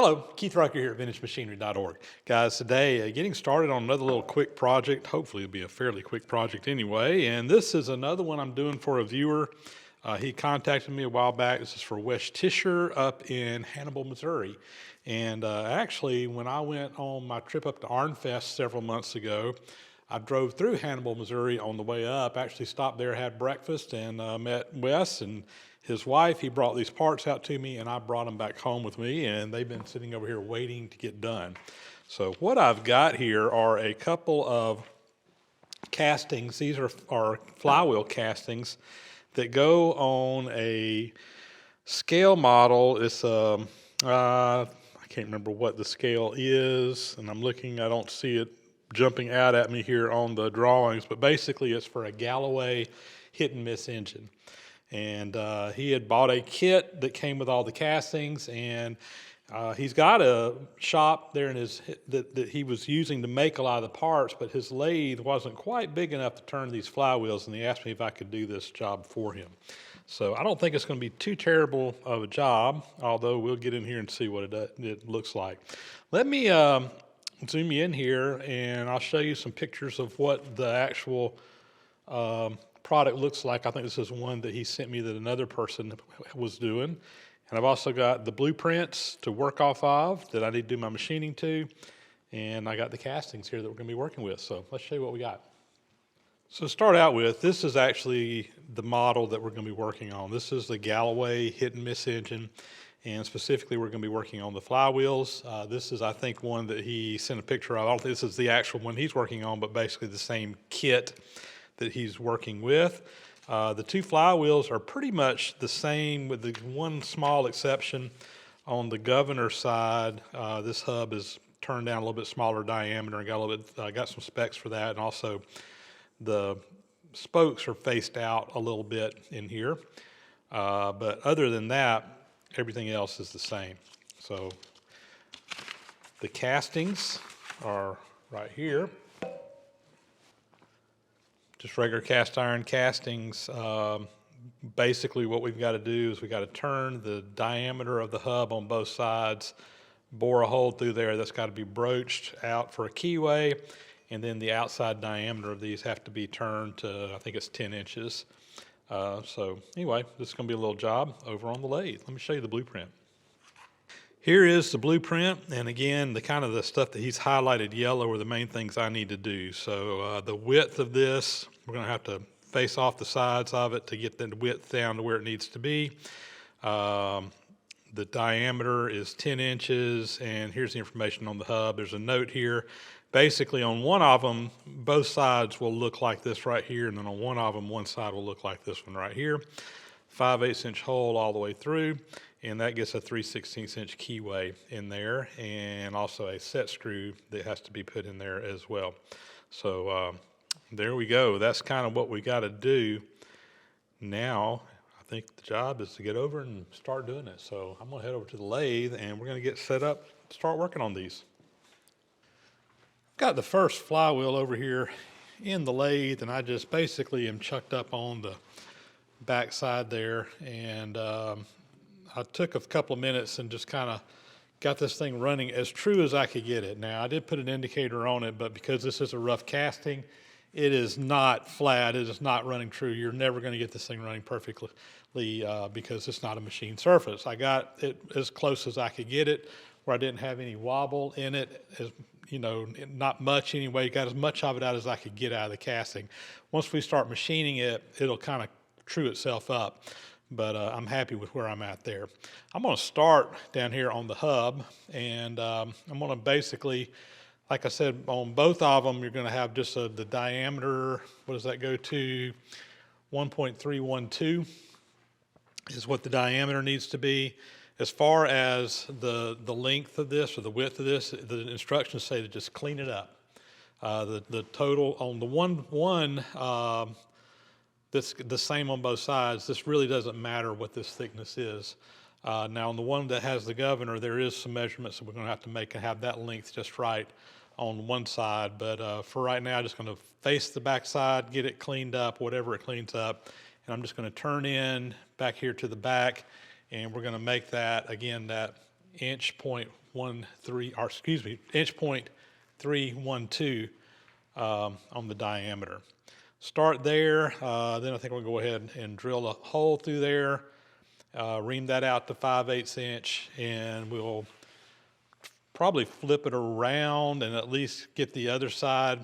Hello, Keith Rucker here at VintageMachinery.org. Guys, today getting started on another little quick project. Hopefully it'll be a fairly quick project anyway. And this is another one I'm doing for a viewer. He contacted me a while back. This is for West Tisher up in Hannibal, Missouri. And actually, when I went on my trip up to Arnfest several months ago, I drove through Hannibal, Missouri on the way up, actually stopped there, had breakfast, and met Wes and his wife. He brought these parts out to me, and I brought them back home with me, and they've been sitting over here waiting to get done. So what I've got here are a couple of castings. These are flywheel castings that go on a scale model. It's I can't remember what the scale is, and I'm looking, I don't see it jumping out at me here on the drawings, but basically it's for a Galloway hit and miss engine. And he had bought a kit that came with all the castings, and he's got a shop there in his that he was using to make a lot of the parts, but his lathe wasn't quite big enough to turn these flywheels, and he asked me if I could do this job for him. So I don't think it's going to be too terrible of a job, although we'll get in here and see what it looks like. Let me zoom you in here, and I'll show you some pictures of what the actual product looks like. I think this is one that he sent me that another person was doing. And I've also got the blueprints to work off of that I need to do my machining to. And I got the castings here that we're going to be working with. So let's show you what we got. So to start out with, this is actually the model that we're going to be working on. This is the Galloway hit and miss engine. And specifically, we're going to be working on the flywheels. This is, I think, one that he sent a picture of. I don't think this is the actual one he's working on, but basically the same kit that he's working with. The two flywheels are pretty much the same with the one small exception. On the governor side, this hub is turned down a little bit smaller diameter and got a little bit, got some specs for that, and also the spokes are faced out a little bit in here. But other than that, everything else is the same. So the castings are right here. Just regular cast iron castings. Basically what we've got to do is we've got to turn the diameter of the hub on both sides, bore a hole through there that's got to be broached out for a keyway, and then the outside diameter of these have to be turned to, I think it's 10 inches. So anyway, this is going to be a little job over on the lathe. Let me show you the blueprint. Here is the blueprint, and again, the kind of the stuff that he's highlighted yellow are the main things I need to do. So the width of this, we're going to have to face off the sides of it to get the width down to where it needs to be. The diameter is 10 inches, and here's the information on the hub. There's a note here. Basically, on one of them, both sides will look like this right here, and then on one of them, one side will look like this one right here. 5/8 inch hole all the way through, and that gets a 3/16 inch keyway in there, and also a set screw that has to be put in there as well. So there we go. That's kind of what we got to do. Now, I think the job is to get over and start doing it. So I'm going to head over to the lathe, and we're going to get set up to start working on these. Got the first flywheel over here in the lathe, and I just basically am chucked up on the back side there, and I took a couple of minutes and just kind of got this thing running as true as I could get it. Now, I did put an indicator on it, but because this is a rough casting, it is not flat. It is not running true. You're never going to get this thing running perfectly because it's not a machine surface. I got it as close as I could get it, where I didn't have any wobble in it, as you know, not much anyway. Got as much of it out as I could get out of the casting. Once we start machining it, it'll kind of true itself up. But I'm happy with where I'm at there. I'm going to start down here on the hub, and I'm going to basically, like I said, on both of them, you're going to have just the diameter. What does that go to? 1.312 is what the diameter needs to be. As far as the length of this or the width of this, the instructions say to just clean it up. The total on the one that's the same on both sides. This really doesn't matter what this thickness is. Now on the one that has the governor, there is some measurements that we're going to have to make and have that length just right on one side. But for right now, I'm just going to face the back side, get it cleaned up, whatever it cleans up, and I'm just going to turn in back here to the back, and we're going to make that, again, that inch point 13, or excuse me, inch point 312 on the diameter. Start there, then I think we'll go ahead and drill a hole through there, ream that out to 5/8 inch, and we'll probably flip it around and at least get the other side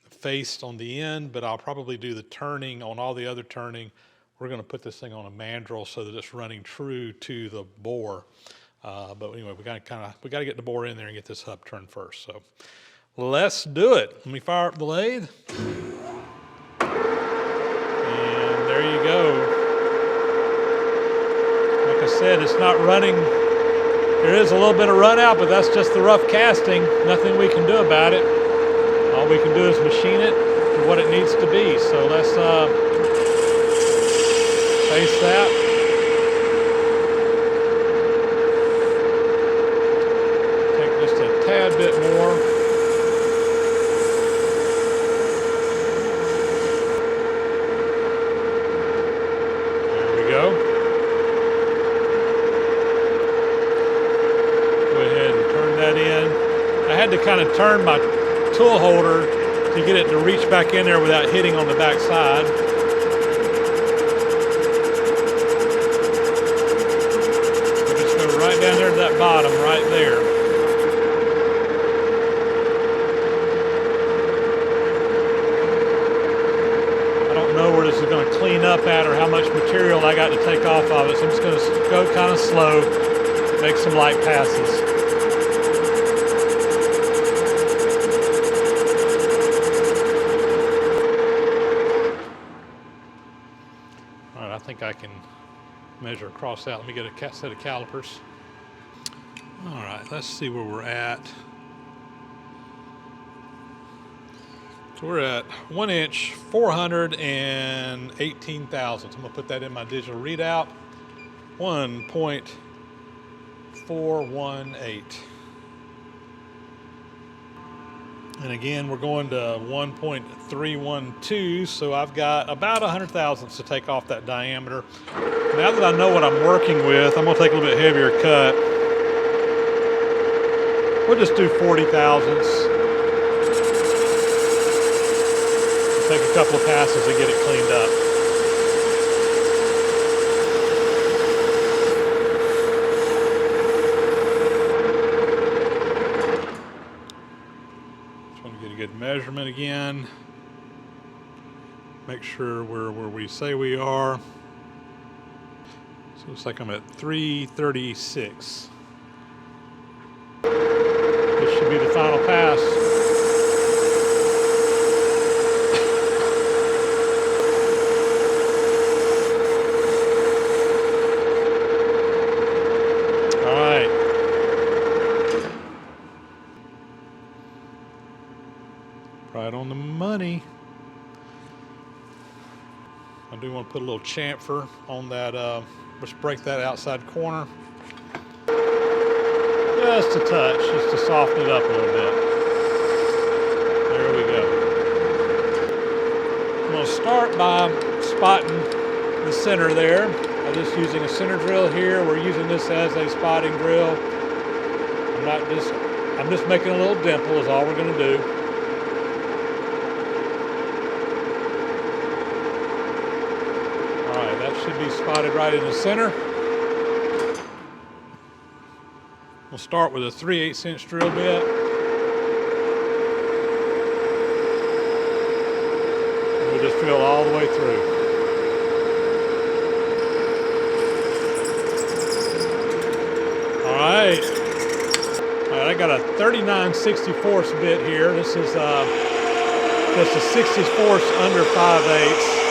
faced on the end, but I'll probably do the turning on all the other turning. We're going to put this thing on a mandrel so that it's running true to the bore. But anyway, we got to get the bore in there and get this hub turned first. So let's do it. Let me fire up the lathe. And there you go. Like I said, it's not running. There is a little bit of run out, but that's just the rough casting. Nothing we can do about it. All we can do is machine it to what it needs to be. So let's face that. Take just a tad bit more. There we go. Go ahead and turn that in. I had to kind of turn my tool holder to get it to reach back in there without hitting on the back side. We'll just go right down there to that bottom right there. I don't know where this is going to clean up at or how much material I got to take off of it, so I'm just going to go kind of slow, make some light passes. I think I can measure across that. Let me get a set of calipers. All right, let's see where we're at. So we're at 1 inch, 418 thousandths. I'm gonna put that in my digital readout. 1.418. And again, we're going to 1.312, so I've got about 100 thousandths to take off that diameter. Now that I know what I'm working with, I'm gonna take a little bit heavier cut. We'll just do 40 thousandths. Take a couple of passes and get it cleaned up. Good measurement again. Make sure we're where we say we are. So it looks like I'm at 336. This should be the final pass. All right. Right on the money. I do want to put a little chamfer on that, let's break that outside corner. Just a touch, just to soften it up a little bit. There we go. I'm going to start by spotting the center there. I'm just using a center drill here. We're using this as a spotting drill. I'm just making a little dimple is all we're going to do. That should be spotted right in the center. We'll start with a 3/8 inch drill bit. And we'll just drill all the way through. All right. All right, I got a 39/64 bit here. This is just a 64 under 5/8.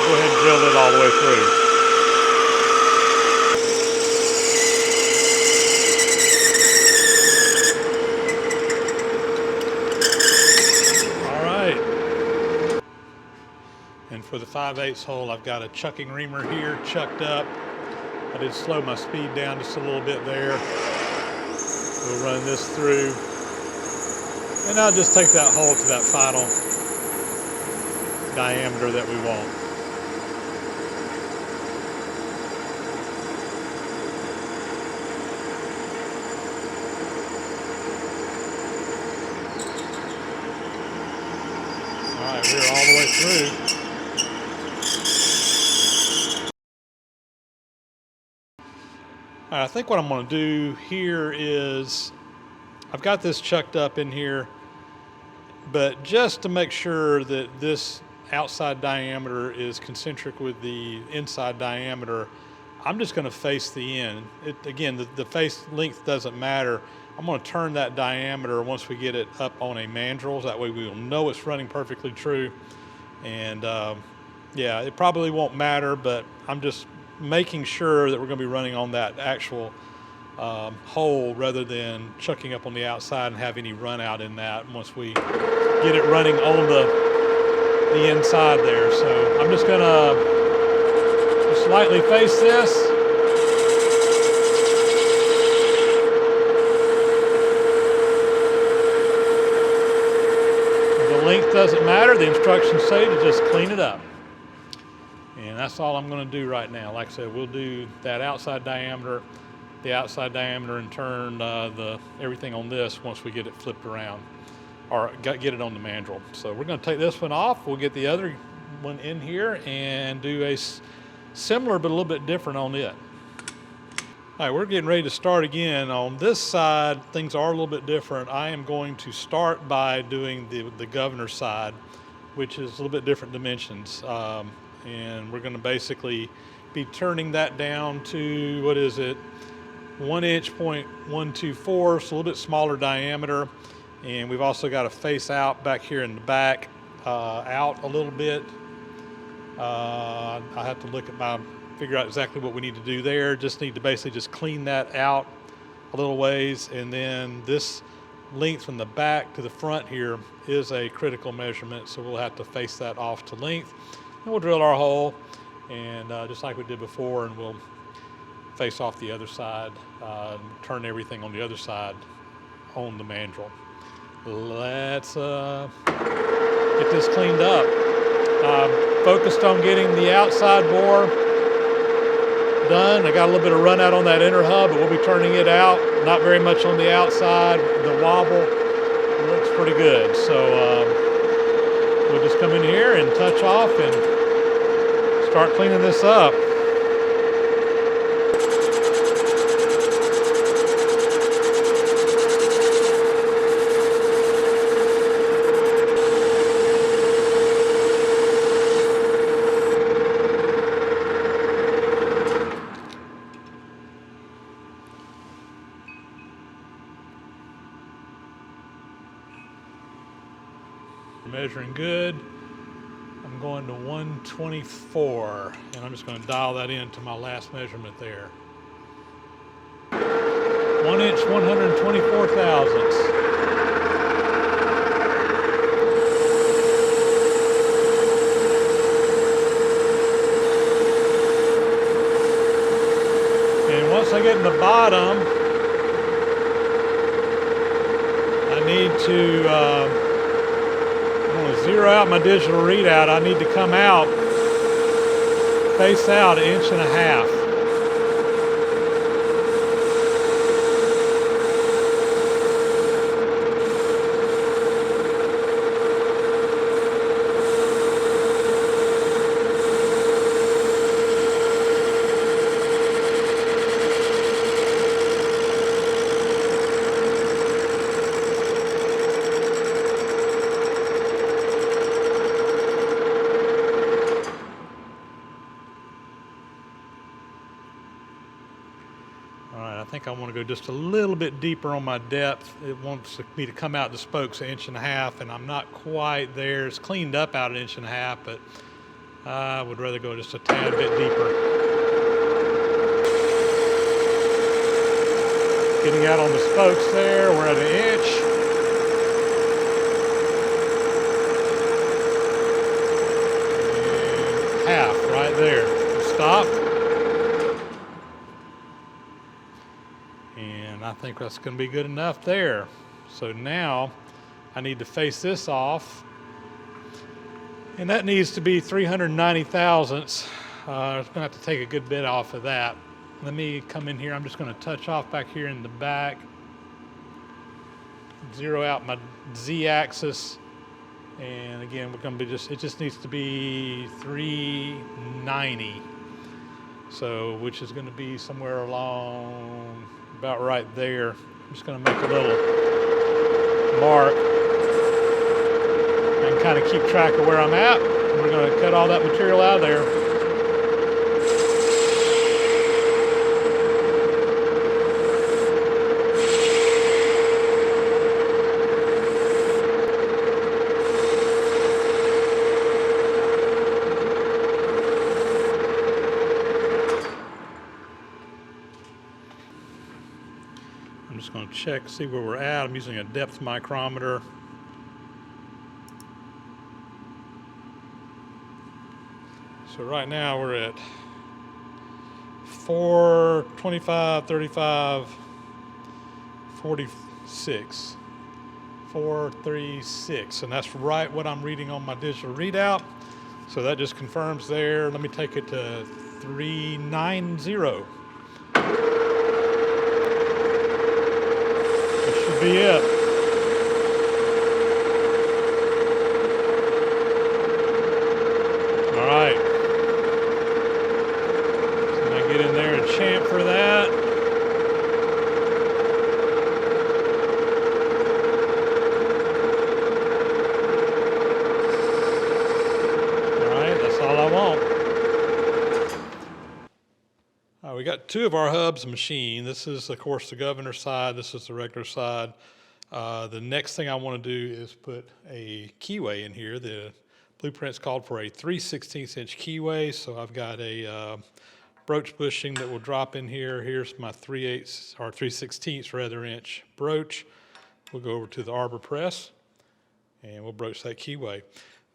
Go ahead and drill it all the way through. All right. And for the 5/8 hole, I've got a chucking reamer here chucked up. I did slow my speed down just a little bit there. We'll run this through. And I'll just take that hole to that final diameter that we want. here all the way through. All right, I think what I'm going to do here is I've got this chucked up in here, but just to make sure that this outside diameter is concentric with the inside diameter, I'm just going to face the end. Again, the face length doesn't matter. I'm going to turn that diameter once we get it up on a mandrel. That way we will know it's running perfectly true. And yeah, it probably won't matter, but I'm just making sure that we're going to be running on that actual hole rather than chucking up on the outside and have any run out in that once we get it running on the inside there. So I'm just going to slightly face this. The length doesn't matter. The instructions say to just clean it up. And that's all I'm going to do right now. Like I said, we'll do that outside diameter, and turn everything on this once we get it flipped around or get it on the mandrel. So we're going to take this one off. We'll get the other one in here and do a similar but a little bit different on it. All right, we're getting ready to start again. On this side, things are a little bit different. I am going to start by doing the governor side, which is a little bit different dimensions. And we're going to basically be turning that down to, what is it, 1 inch, 0.124, so a little bit smaller diameter. And we've also got a face out back here in the back, out a little bit. I have to look at figure out exactly what we need to do there. Just need to basically just clean that out a little ways. And then this length from the back to the front here is a critical measurement, so we'll have to face that off to length. And we'll drill our hole, and just like we did before, and we'll face off the other side, turn everything on the other side on the mandrel. Let's get this cleaned up. Focused on getting the outside bore done. I got a little bit of run out on that inner hub, but we'll be turning it out. Not very much on the outside. The wobble looks pretty good. So we'll just come in here and touch off and start cleaning this up. Measuring good. I'm going to 124, and I'm just going to dial that in to my last measurement there. 1 inch, 124 thousandths. And once I get in the bottom, I need to zero out my digital readout. I need to come out, face out 1.5 inches. I think I want to go just a little bit deeper on my depth. It wants me to come out the spokes 1.5 inches, and I'm not quite there. It's cleaned up out 1.5 inches, but I would rather go just a tad bit deeper. Getting out on the spokes there, we're at 1 inch. And half right there. Stop. And I think that's going to be good enough there. So now I need to face this off, and that needs to be 390 thousandths. I'm going to have to take a good bit off of that. Let me come in here. I'm just going to touch off back here in the back, zero out my Z-axis, And again, we're going to be it just needs to be 390. So, which is going to be somewhere along about right there. I'm just going to make a little mark and kind of keep track of where I'm at. We're going to cut all that material out of there. I'm just going to check, see where we're at. I'm using a depth micrometer. So right now we're at 425, 35, 46, 436, and that's right what I'm reading on my digital readout. So that just confirms there. Let me take it to 390. That should be it. All right. So I get in there and chamfer that. We got two of our hubs machined. This is, of course, the governor side. This is the regular side. The next thing I want to do is put a keyway in here. The blueprints called for a 3/16 inch keyway, so I've got a broach bushing that will drop in here. Here's my 3/8 or 3/16 rather inch broach. We'll go over to the arbor press and we'll broach that keyway.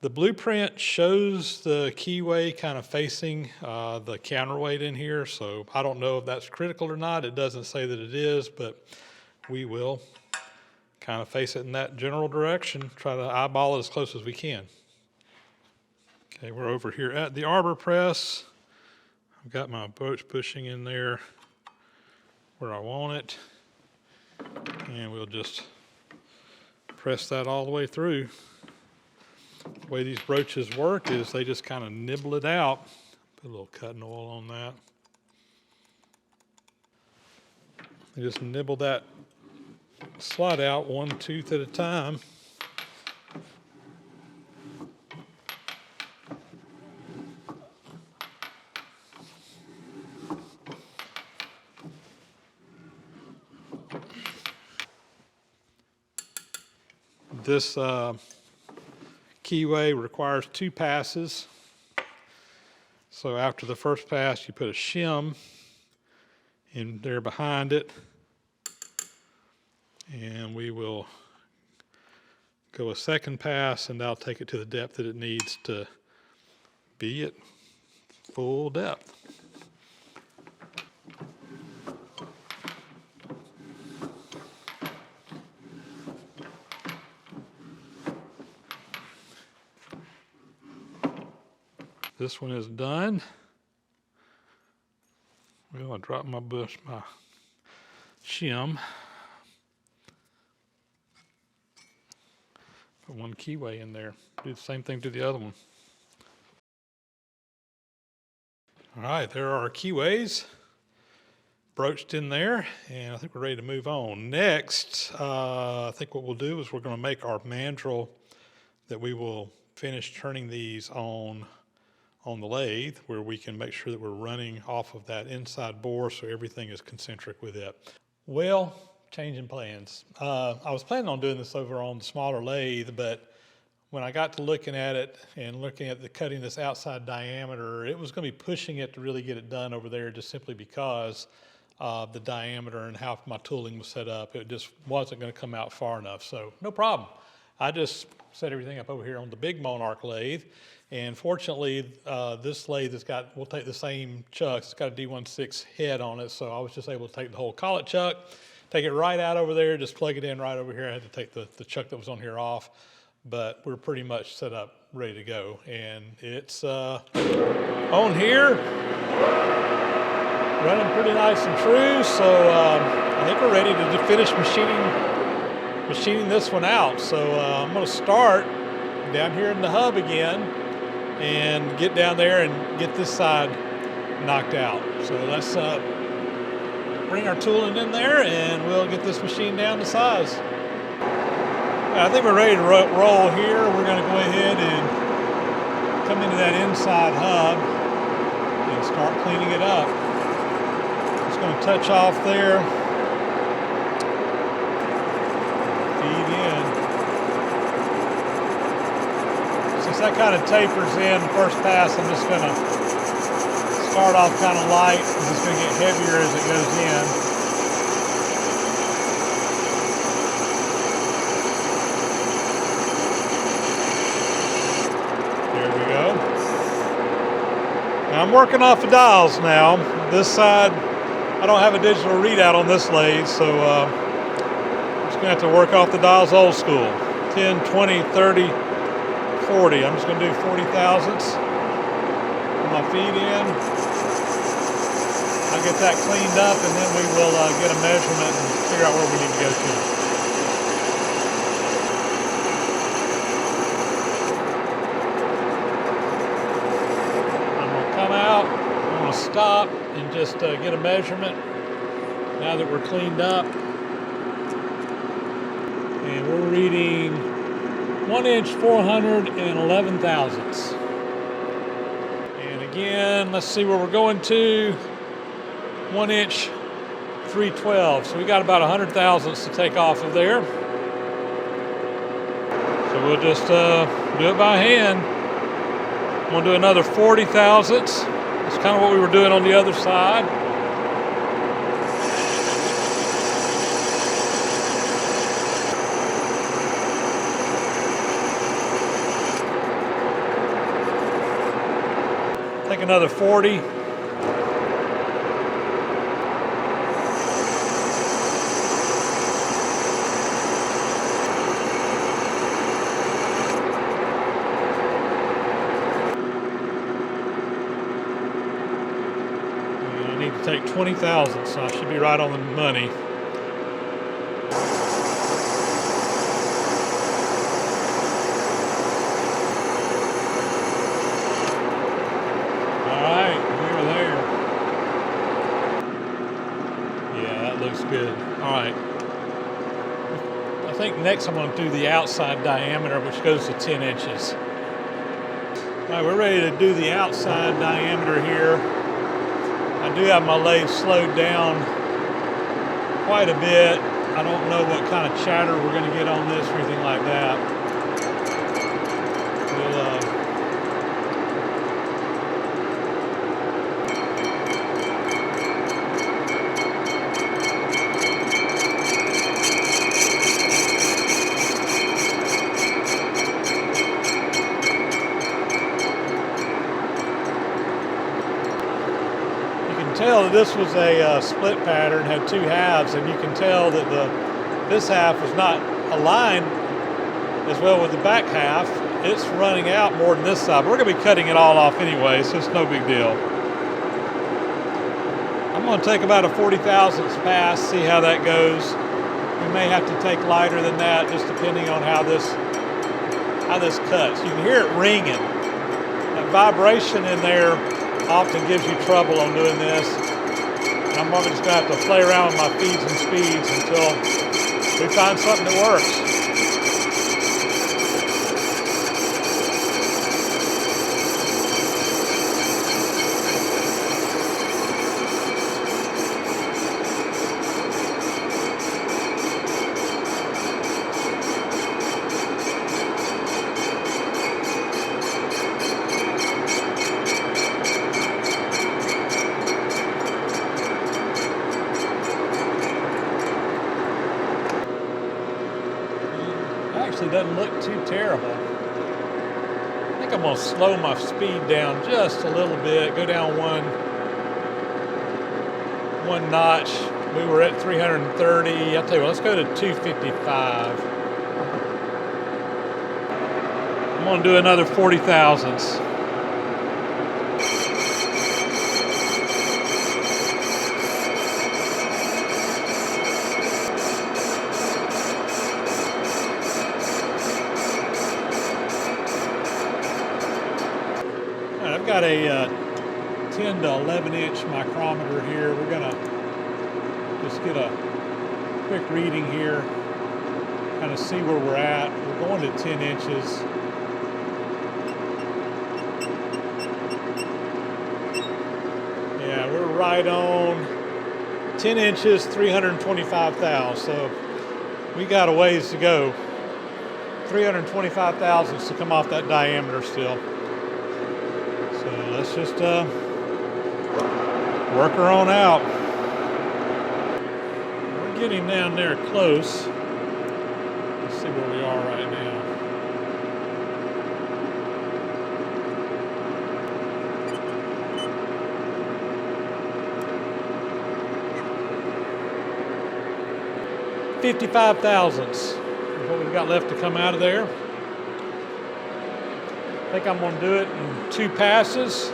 The blueprint shows the keyway kind of facing the counterweight in here, so I don't know if that's critical or not. It doesn't say that it is, but we will kind of face it in that general direction, try to eyeball it as close as we can. Okay, we're over here at the arbor press. I've got my broach bushing in there where I want it, and we'll just press that all the way through. The way these broaches work is they just kind of nibble it out. Put a little cutting oil on that. They just nibble that slot out one tooth at a time. This keyway requires 2 passes. So after the first pass, you put a shim in there behind it, and we will go a second pass, and that'll take it to the depth that it needs to be at full depth. This one is done. Well, I dropped my shim. Put one keyway in there. Do the same thing to the other one. All right, there are our keyways broached in there, and I think we're ready to move on. Next, I think what we'll do is we're going to make our mandrel that we will finish turning these on the lathe, where we can make sure that we're running off of that inside bore so everything is concentric with it. Well, changing plans. I was planning on doing this over on the smaller lathe, but when I got to looking at it and looking at cutting this outside diameter, it was going to be pushing it to really get it done over there, just simply because of the diameter and how my tooling was set up. It just wasn't going to come out far enough, so no problem. I just set everything up over here on the big Monarch lathe. And fortunately, this lathe will take the same chucks. It's got a D16 head on it, so I was just able to take the whole collet chuck, take it right out over there, just plug it in right over here. I had to take the chuck that was on here off, but we're pretty much set up, ready to go. And it's on here, running pretty nice and true, so I think we're ready to finish machining this one out. So I'm going to start down here in the hub again and get down there and get this side knocked out. So let's bring our tooling in there and we'll get this machine down to size. I think we're ready to roll here. We're going to go ahead and come into that inside hub and start cleaning it up. Just going to touch off there. Feed in. Since that kind of tapers in the first pass, I'm just going to start off kind of light. I'm just going to get heavier as it goes in. I'm working off the dials now. This side, I don't have a digital readout on this lathe, so I'm just gonna have to work off the dials old school. 10, 20, 30, 40. I'm just gonna do 40 thousandths. Put my feed in. I'll get that cleaned up and then we will get a measurement and figure out where we need to go to. Stop and just get a measurement now that we're cleaned up, and we're reading 1 inch 411 thousandths. And again, let's see where we're going to. 1 inch 312. So we got about 100 thousandths to take off of there. So we'll just do it by hand. We'll do another 40 thousandths. It's kind of what we were doing on the other side. Take another 40. Take 20 thousandths, so I should be right on the money. All right, we're there. Yeah, that looks good. All right. I think next I'm going to do the outside diameter, which goes to 10 inches. All right, we're ready to do the outside diameter here. I do have my lathe slowed down quite a bit. I don't know what kind of chatter we're going to get on this or anything like that. Tell that this was a split pattern, had two halves, and you can tell that this half was not aligned as well with the back half. It's running out more than this side. We're going to be cutting it all off anyway, so it's no big deal. I'm going to take about a 40 thousandths pass, see how that goes. We may have to take lighter than that, just depending on how this cuts. You can hear it ringing. That vibration in there often gives you trouble on doing this. And I'm probably just going to have to play around with my feeds and speeds until we find something that works. Actually doesn't look too terrible. I think I'm going to slow my speed down just a little bit, go down one notch. We were at 330. I'll tell you what, let's go to 255. I'm going to do another 40 thousandths. I've got a 10 to 11 inch micrometer here. We're gonna just get a quick reading here, kind of see where we're at. We're going to 10 inches. Yeah, we're right on 10 inches, 325 thou. So we got a ways to go. 325 thousandths to come off that diameter still. So let's just work her on out. We're getting down there close. Let's see where we are right now. $55 thousandths is what we've got left to come out of there. I think I'm going to do it in 2 passes.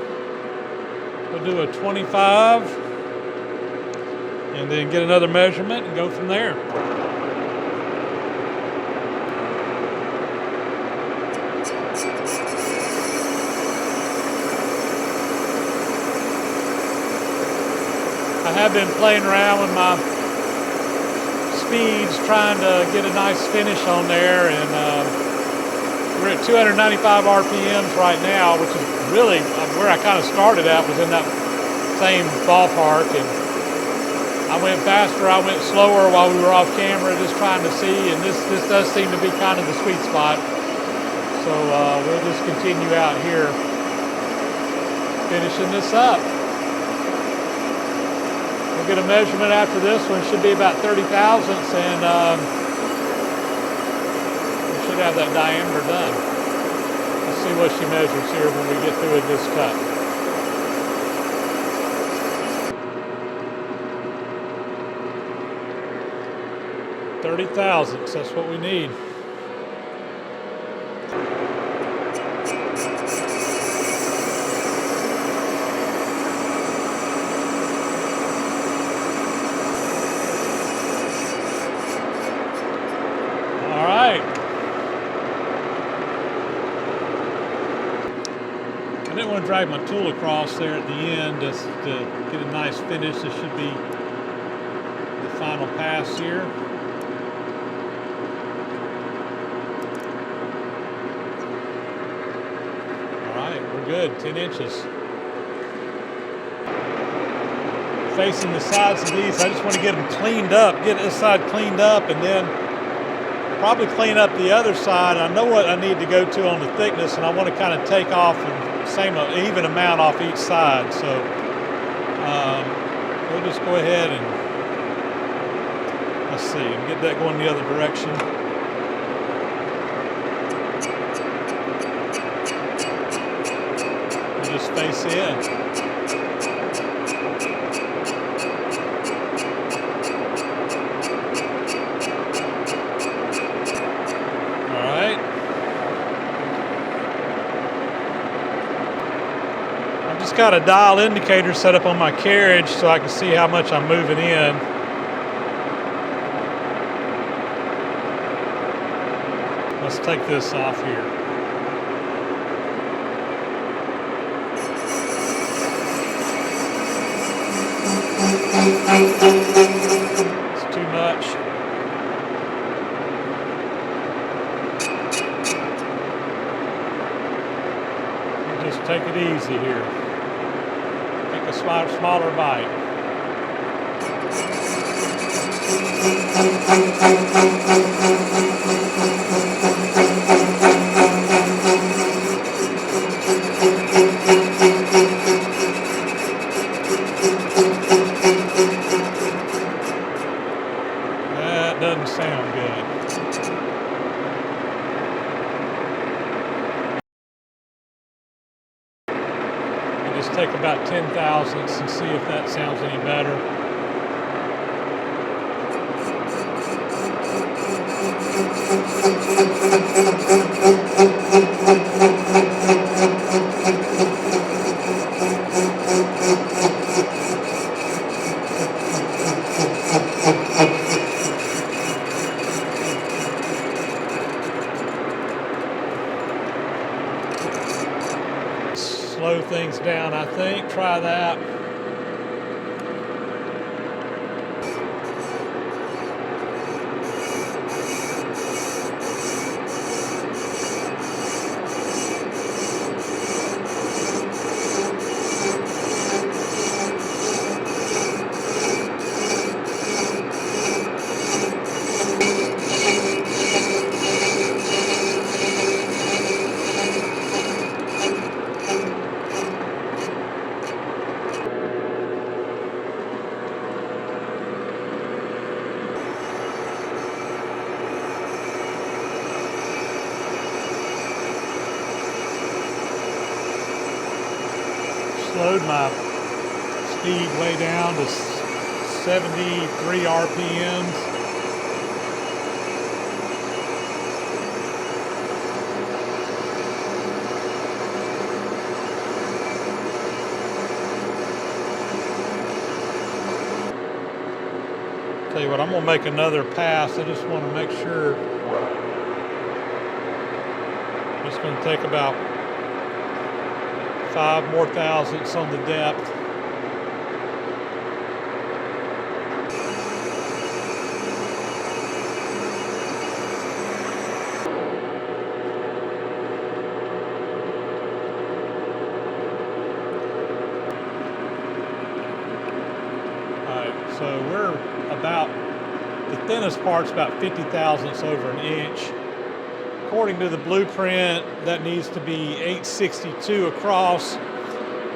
We'll do a 25 and then get another measurement and go from there. I have been playing around with my speeds, trying to get a nice finish on there, and we're at 295 RPMs right now, which is really where I kind of started at, was in that same ballpark. And I went faster, I went slower while we were off camera, just trying to see, and this does seem to be kind of the sweet spot. So we'll just continue out here finishing this up. We'll get a measurement after this one. It should be about 30 thousandths, and we should have that diameter done. Let's see what she measures here when we get through with this cut. $30 thousandths, that's what we need. I didn't want to drag my tool across there at the end just to get a nice finish. This should be the final pass here. All right, we're good, 10 inches. Facing the sides of these, I just want to get them cleaned up, get this side cleaned up, and then probably clean up the other side. I know what I need to go to on the thickness, and I want to kind of take off and same even amount off each side. So we'll just go ahead and let's see, and get that going the other direction. And just face in. Got a dial indicator set up on my carriage so I can see how much I'm moving in. Let's take this off here. It's too much. Just take it easy here. A smaller bite. That doesn't sound good. Just take about 10 thousandths and see if that sounds any better. slow things down, I think. Try that. Slowed my speed way down to 73 RPMs. Tell you what, I'm gonna make another pass. I just want to make sure. It's going to take about 5 more thousandths on the depth. Alright, so we're about, the thinnest part's about 50 thousandths over an inch. According to the blueprint, that needs to be 862 across.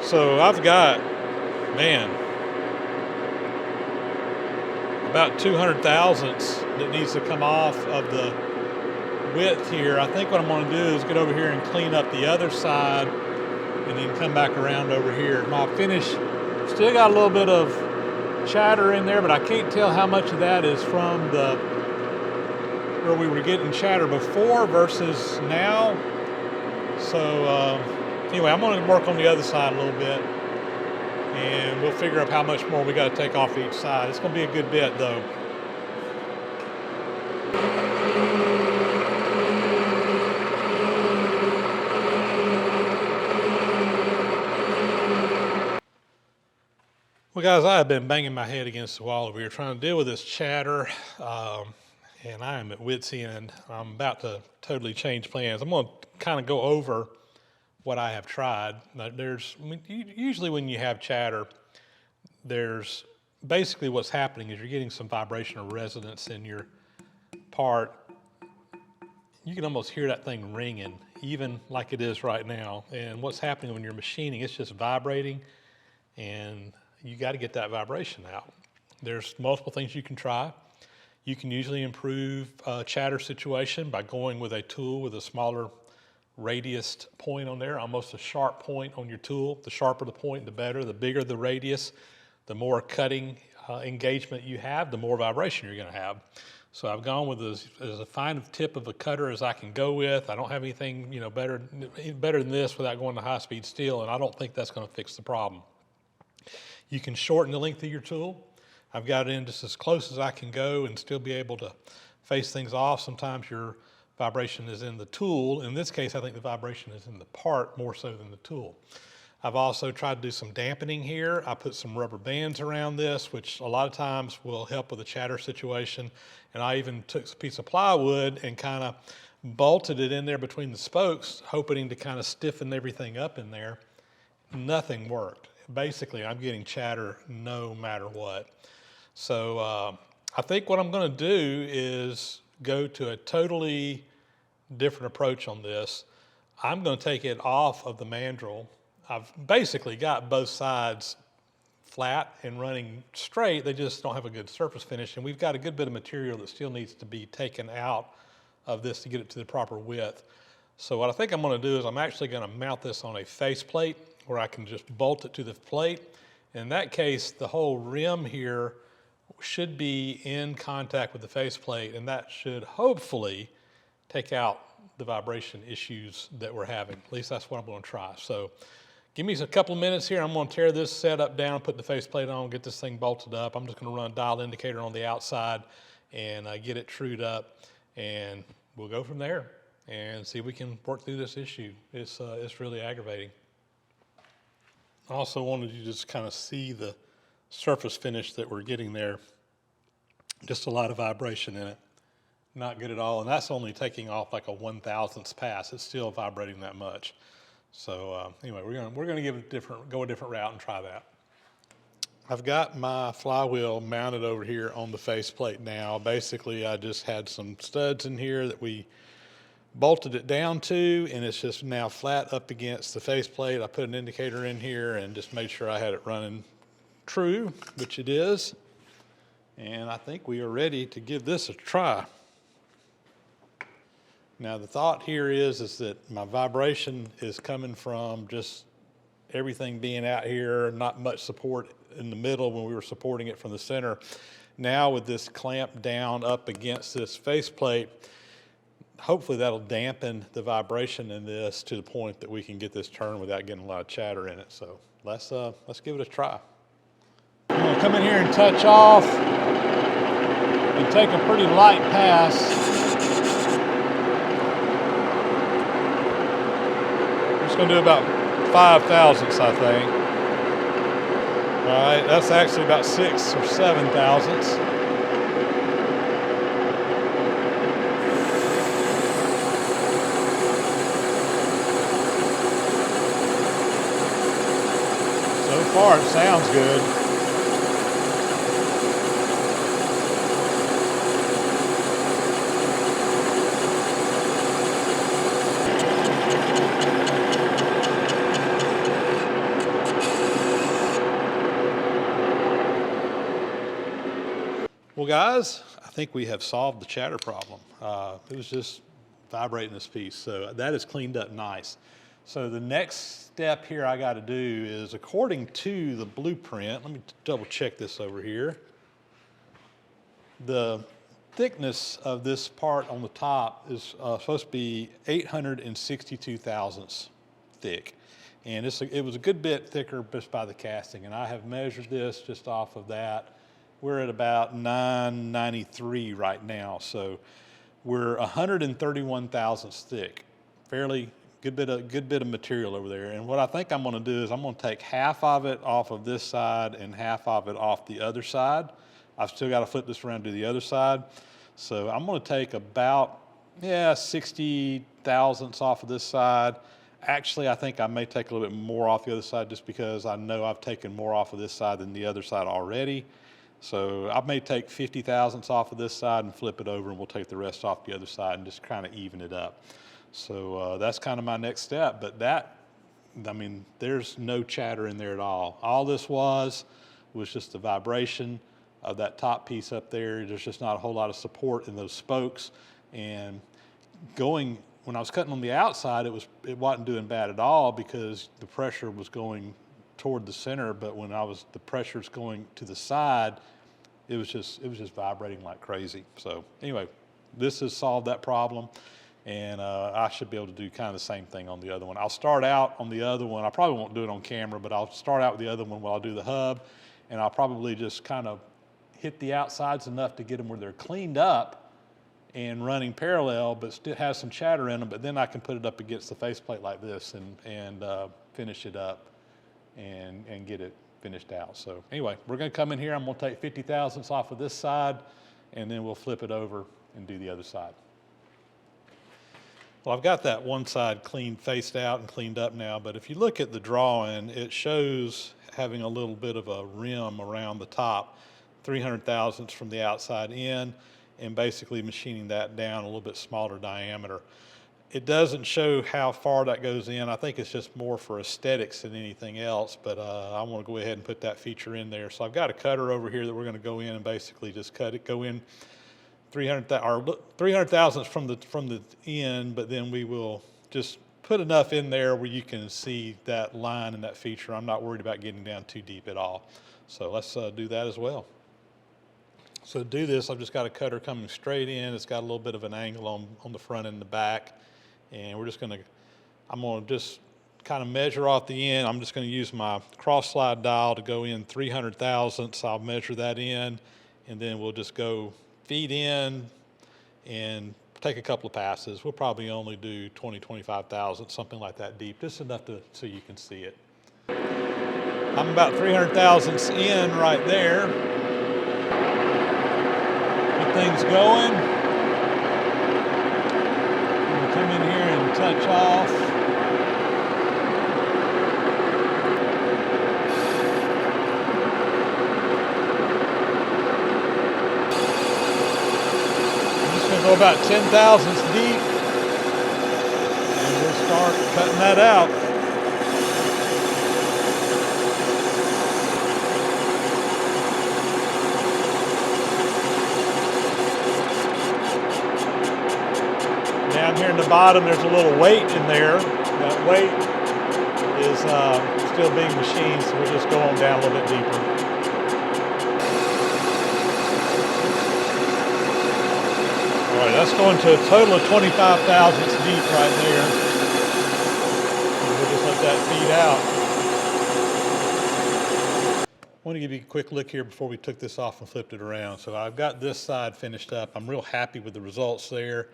So I've got, man, about 200 thousandths that needs to come off of the width here. I think what I'm going to do is get over here and clean up the other side and then come back around over here. My finish still got a little bit of chatter in there, but I can't tell how much of that is from the where we were getting chatter before versus now. So anyway, I'm going to work on the other side a little bit and we'll figure out how much more we got to take off each side. It's going to be a good bit though. Well guys, I have been banging my head against the wall over here trying to deal with this chatter. And I am at wit's end. I'm about to totally change plans. I'm going to kind of go over what I have tried. Usually when you have chatter, there's basically what's happening is you're getting some vibrational resonance in your part. You can almost hear that thing ringing, even like it is right now. And what's happening when you're machining, it's just vibrating, and you got to get that vibration out. There's multiple things you can try. You can usually improve a chatter situation by going with a tool with a smaller radius point on there, almost a sharp point on your tool. The sharper the point, the better. The bigger the radius, the more cutting engagement you have, the more vibration you're going to have. So I've gone with as fine a tip of a cutter as I can go with. I don't have anything better than this without going to high-speed steel, and I don't think that's going to fix the problem. You can shorten the length of your tool. I've got it in just as close as I can go and still be able to face things off. Sometimes your vibration is in the tool. In this case, I think the vibration is in the part more so than the tool. I've also tried to do some dampening here. I put some rubber bands around this, which a lot of times will help with the chatter situation. And I even took a piece of plywood and kind of bolted it in there between the spokes, hoping to kind of stiffen everything up in there. Nothing worked. Basically, I'm getting chatter no matter what. So I think what I'm going to do is go to a totally different approach on this. I'm going to take it off of the mandrel. I've basically got both sides flat and running straight. They just don't have a good surface finish, and we've got a good bit of material that still needs to be taken out of this to get it to the proper width. So what I think I'm going to do is I'm actually going to mount this on a face plate where I can just bolt it to the plate. In that case, the whole rim here should be in contact with the faceplate, and that should hopefully take out the vibration issues that we're having. At least that's what I'm going to try. So give me a couple of minutes here. I'm going to tear this setup down, put the faceplate on, get this thing bolted up. I'm just going to run a dial indicator on the outside and get it trued up, and we'll go from there and see if we can work through this issue. It's really aggravating. I also wanted you to just kind of see the surface finish that we're getting there. Just a lot of vibration in it. Not good at all, and that's only taking off like a 1,000th pass. It's still vibrating that much. So anyway, we're gonna go a different route and try that. I've got my flywheel mounted over here on the faceplate now. Basically, I just had some studs in here that we bolted it down to, and it's just now flat up against the faceplate. I put an indicator in here and just made sure I had it running true, which it is. And I think we are ready to give this a try. Now the thought here is that my vibration is coming from just everything being out here, not much support in the middle when we were supporting it from the center. Now with this clamp down up against this faceplate, hopefully that'll dampen the vibration in this to the point that we can get this turned without getting a lot of chatter in it. So let's give it a try. I'm gonna come in here and touch off and take a pretty light pass. Going to do about 5,000ths, I think. All right, that's actually about 6 or 7 thousandths. So far, it sounds good. Well, guys, I think we have solved the chatter problem. It was just vibrating this piece, so that is cleaned up nice. So the next step here I got to do is, according to the blueprint, let me double check this over here. The thickness of this part on the top is supposed to be 862 thousandths thick. And it was a good bit thicker just by the casting, and I have measured this just off of that. We're at about 993 right now, so we're 131 thousandths thick. Fairly good bit of material over there. And what I think I'm going to do is I'm going to take half of it off of this side and half of it off the other side. I've still got to flip this around to the other side. So I'm going to take about 60 thousandths off of this side. Actually, I think I may take a little bit more off the other side just because I know I've taken more off of this side than the other side already. So I may take 50 thousandths off of this side and flip it over, and we'll take the rest off the other side and just kind of even it up. So that's kind of my next step. But there's no chatter in there at all. All this was just the vibration of that top piece up there. There's just not a whole lot of support in those spokes. And when I was cutting on the outside, it wasn't doing bad at all because the pressure was going toward the center, but when the pressure's going to the side, it was just vibrating like crazy. So anyway, this has solved that problem, and I should be able to do kind of the same thing on the other one. I'll start out on the other one. I probably won't do it on camera, but I'll start out with the other one while I do the hub, and I'll probably just kind of hit the outsides enough to get them where they're cleaned up and running parallel, but still has some chatter in them. But then I can put it up against the faceplate like this and finish it up and get it finished out. So anyway, we're going to come in here. I'm going to take 50 thousandths off of this side, and then we'll flip it over and do the other side. Well, I've got that one side faced out and cleaned up now, but if you look at the drawing, it shows having a little bit of a rim around the top, 300 thousandths from the outside in, and basically machining that down a little bit smaller diameter. It doesn't show how far that goes in. I think it's just more for aesthetics than anything else, but I want to go ahead and put that feature in there. So I've got a cutter over here that we're going to go in and basically just go in 300 thousandths from the end, but then we will just put enough in there where you can see that line and that feature. I'm not worried about getting down too deep at all. So let's do that as well. So to do this, I've just got a cutter coming straight in. It's got a little bit of an angle on the front and the back. And I'm going to just kind of measure off the end. I'm just going to use my cross slide dial to go in 300 thousandths. I'll measure that in, and then we'll just go feed in and take a couple of passes. We'll probably only do 20, 25 thousandths, something like that deep, just enough so you can see it. I'm about 300 thousandths in right there. Get things going. We'll come in here and touch off. I'm just going to go about 10 thousandths deep, and we'll start cutting that out. Down here in the bottom, there's a little weight in there. That weight is still being machined, so we'll just go on down a little bit deeper. All right, that's going to a total of 25 thousandths deep right there. And we'll just let that feed out. I want to give you a quick look here before we took this off and flipped it around. So I've got this side finished up. I'm real happy with the results there.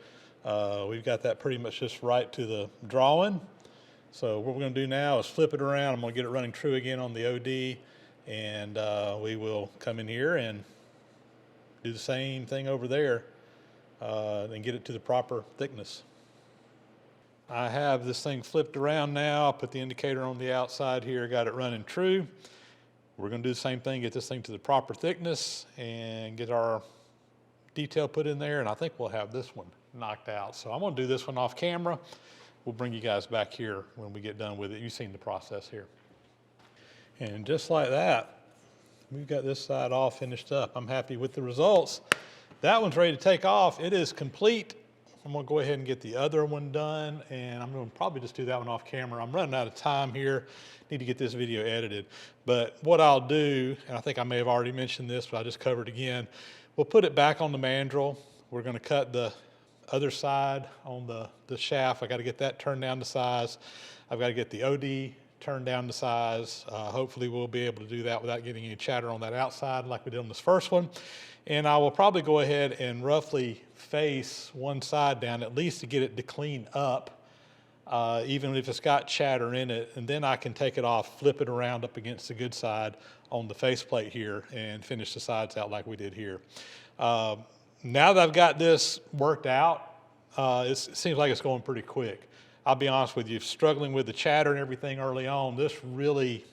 We've got that pretty much just right to the drawing. So what we're going to do now is flip it around. I'm going to get it running true again on the OD, and we will come in here and do the same thing over there and get it to the proper thickness. I have this thing flipped around now. I put the indicator on the outside here, got it running true. We're going to do the same thing, get this thing to the proper thickness and get our detail put in there, and I think we'll have this one knocked out. So I'm going to do this one off camera. We'll bring you guys back here when we get done with it. You've seen the process here. And just like that, we've got this side all finished up. I'm happy with the results. That one's ready to take off. It is complete. I'm going to go ahead and get the other one done, and I'm going to probably just do that one off camera. I'm running out of time here. Need to get this video edited. But what I'll do, and I think I may have already mentioned this, but I'll just cover it again. We'll put it back on the mandrel. We're going to cut the other side on the shaft. I got to get that turned down to size. I've got to get the OD turned down to size. Hopefully we'll be able to do that without getting any chatter on that outside like we did on this first one. And I will probably go ahead and roughly face one side down, at least to get it to clean up, even if it's got chatter in it. And then I can take it off, flip it around up against the good side on the faceplate here and finish the sides out like we did here. Now that I've got this worked out, it seems like it's going pretty quick. I'll be honest with you, struggling with the chatter and everything early on, this really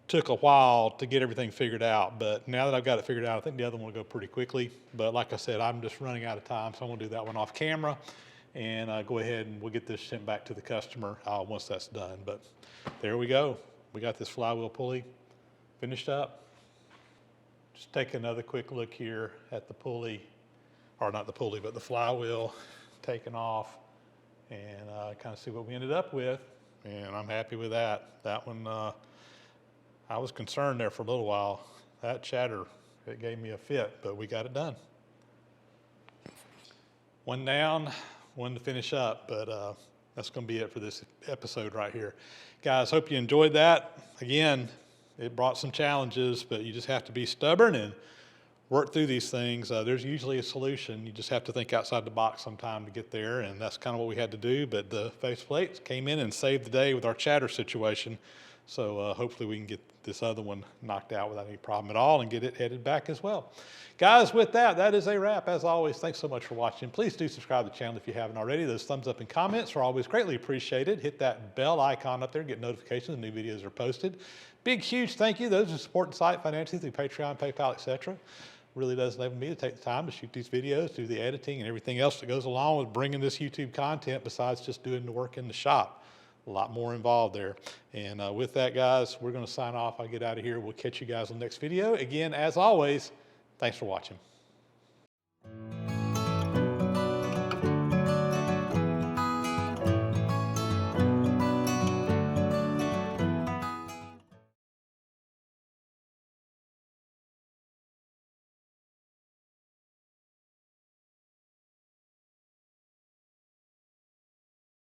took a while to get everything figured out. But now that I've got it figured out, I think the other one will go pretty quickly. But like I said, I'm just running out of time, so I'm gonna do that one off camera and go ahead and we'll get this sent back to the customer once that's done. But there we go. We got this flywheel pulley finished up. Just take another quick look here at the pulley, or not the pulley, but the flywheel taken off, and kind of see what we ended up with. And I'm happy with that. That one, I was concerned there for a little while. That chatter, it gave me a fit, but we got it done. One down, one to finish up, but that's going to be it for this episode right here. Guys, hope you enjoyed that. Again, it brought some challenges, but you just have to be stubborn and work through these things. There's usually a solution. You just have to think outside the box sometime to get there, and that's kind of what we had to do. But the faceplates came in and saved the day with our chatter situation. So hopefully we can get this other one knocked out without any problem at all and get it headed back as well. Guys, with that, that is a wrap. As always, thanks so much for watching. Please do subscribe to the channel if you haven't already. Those thumbs up and comments are always greatly appreciated. Hit that bell icon up there, get notifications when new videos are posted. Big, huge thank you. Those who support the site financially through Patreon, PayPal, etc. Really does enable me to take the time to shoot these videos, do the editing, and everything else that goes along with bringing this YouTube content besides just doing the work in the shop. A lot more involved there. And with that, guys, we're going to sign off. I'll get out of here. We'll catch you guys on the next video. Again, as always, thanks for watching.